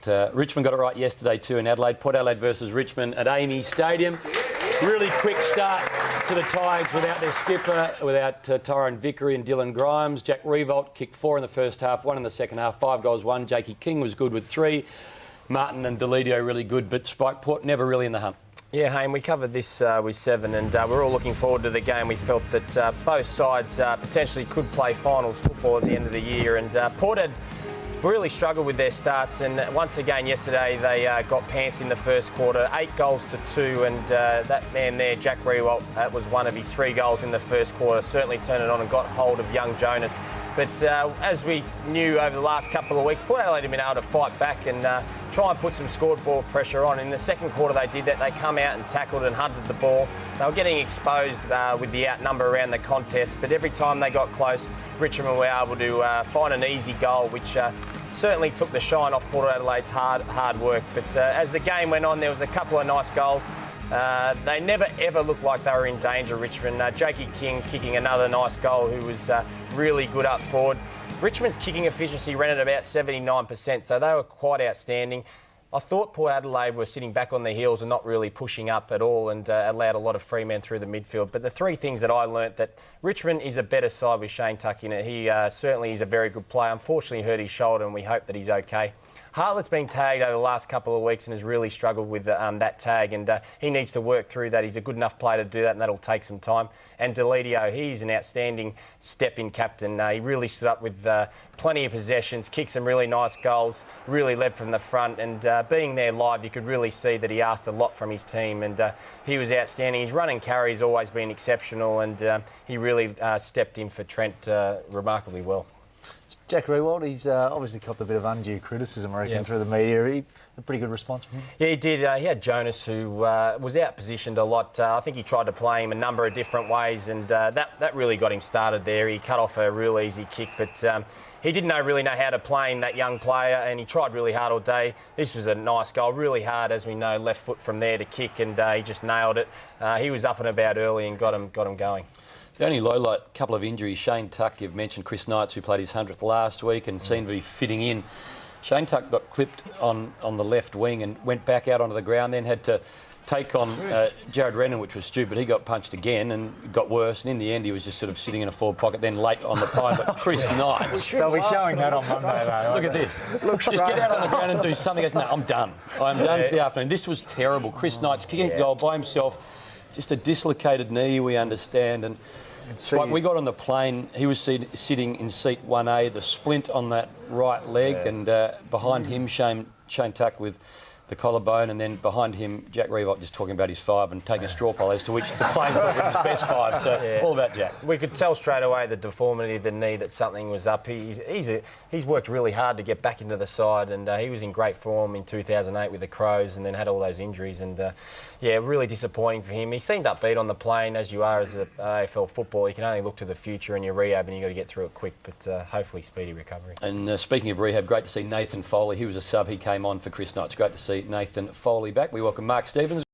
Richmond got it right yesterday too in Adelaide. Port Adelaide versus Richmond at Amy Stadium. Really quick start to the Tigers without their skipper, without Tyrone Vickery and Dylan Grimes. Jack Revolt kicked 4 in the first half, 1 in the second half, 5 goals, 1. Jakey King was good with 3. Martin and Deledio really good, but Spike Port never really in the hunt. Yeah, Hayne, we covered this with 7 and we're all looking forward to the game. We felt that both sides potentially could play finals football at the end of the year, and Port had really struggled with their starts, and once again yesterday they got pants in the first quarter, 8 goals to 2, and that man there, Jack Rewalt, that was one of his 3 goals in the first quarter, certainly turned it on and got hold of young Jonas. But as we knew over the last couple of weeks, Port Adelaide had been able to fight back and try and put some scoreboard pressure on. In the second quarter they did that. They come out and tackled and hunted the ball. They were getting exposed with the outnumber around the contest, but every time they got close, Richmond were able to find an easy goal, which certainly took the shine off Port Adelaide's hard work. But as the game went on, there was a couple of nice goals. They never ever looked like they were in danger, Richmond. Jakey King kicking another nice goal, who was really good up forward. Richmond's kicking efficiency ran at about 79%, so they were quite outstanding. I thought Port Adelaide were sitting back on their heels and not really pushing up at all, and allowed a lot of free men through the midfield. But the 3 things that I learnt, that Richmond is a better side with Shane Tuck in it. He certainly is a very good player. Unfortunately, he hurt his shoulder, and we hope that he's okay. Hartlett's been tagged over the last couple of weeks and has really struggled with that tag, and he needs to work through that. He's a good enough player to do that, and that'll take some time. And Deledio, he's an outstanding step-in captain. He really stood up with plenty of possessions, kicked some really nice goals, really led from the front, and being there live, you could really see that he asked a lot from his team, and he was outstanding. His run and carry has always been exceptional, and he really stepped in for Trent remarkably well. Jack Rewalt, he's obviously copped a bit of undue criticism, I reckon, through the media. A pretty good response from him. Yeah, he did. He had Jonas, who was out-positioned a lot. I think he tried to play him a number of different ways, and that really got him started there. He cut off a real easy kick, but he didn't really know how to play in that young player, and he tried really hard all day. This was a nice goal, really hard, as we know, left foot from there to kick, and he just nailed it. He was up and about early and got him going. The only lowlight, couple of injuries. Shane Tuck, you've mentioned Chris Knights, who played his 100th last week and seemed to be fitting in. Shane Tuck got clipped on the left wing and went back out onto the ground, then had to take on Jared Rennan, which was stupid. He got punched again and got worse, and in the end he was just sort of sitting in a forward pocket, then late on the pile. But Chris Knights... They'll be showing that on Monday, though. Look at this. Just get out on the ground and do something. He goes, no, I'm done. I'm done for the afternoon. This was terrible. Chris Knights kicking a goal by himself. Just a dislocated knee, we understand. And like we got on the plane, he was sitting in seat 1A, the splint on that right leg, and behind him Shane Tuck with the collarbone, and then behind him Jack Revolt just talking about his 5 and taking a straw poll, as to which the plane thought was his best 5. So all about Jack. We could tell straight away the deformity of the knee, that something was up. He's worked really hard to get back into the side, and he was in great form in 2008 with the Crows, and then had all those injuries, and really disappointing for him. He seemed upbeat on the plane, as you are as an AFL footballer. You can only look to the future and your rehab, and you've got to get through it quick, but hopefully speedy recovery. And speaking of rehab, great to see Nathan Foley. He was a sub. He came on for Chris Knights. Great to see Nathan Foley back. We welcome Mark Stevens.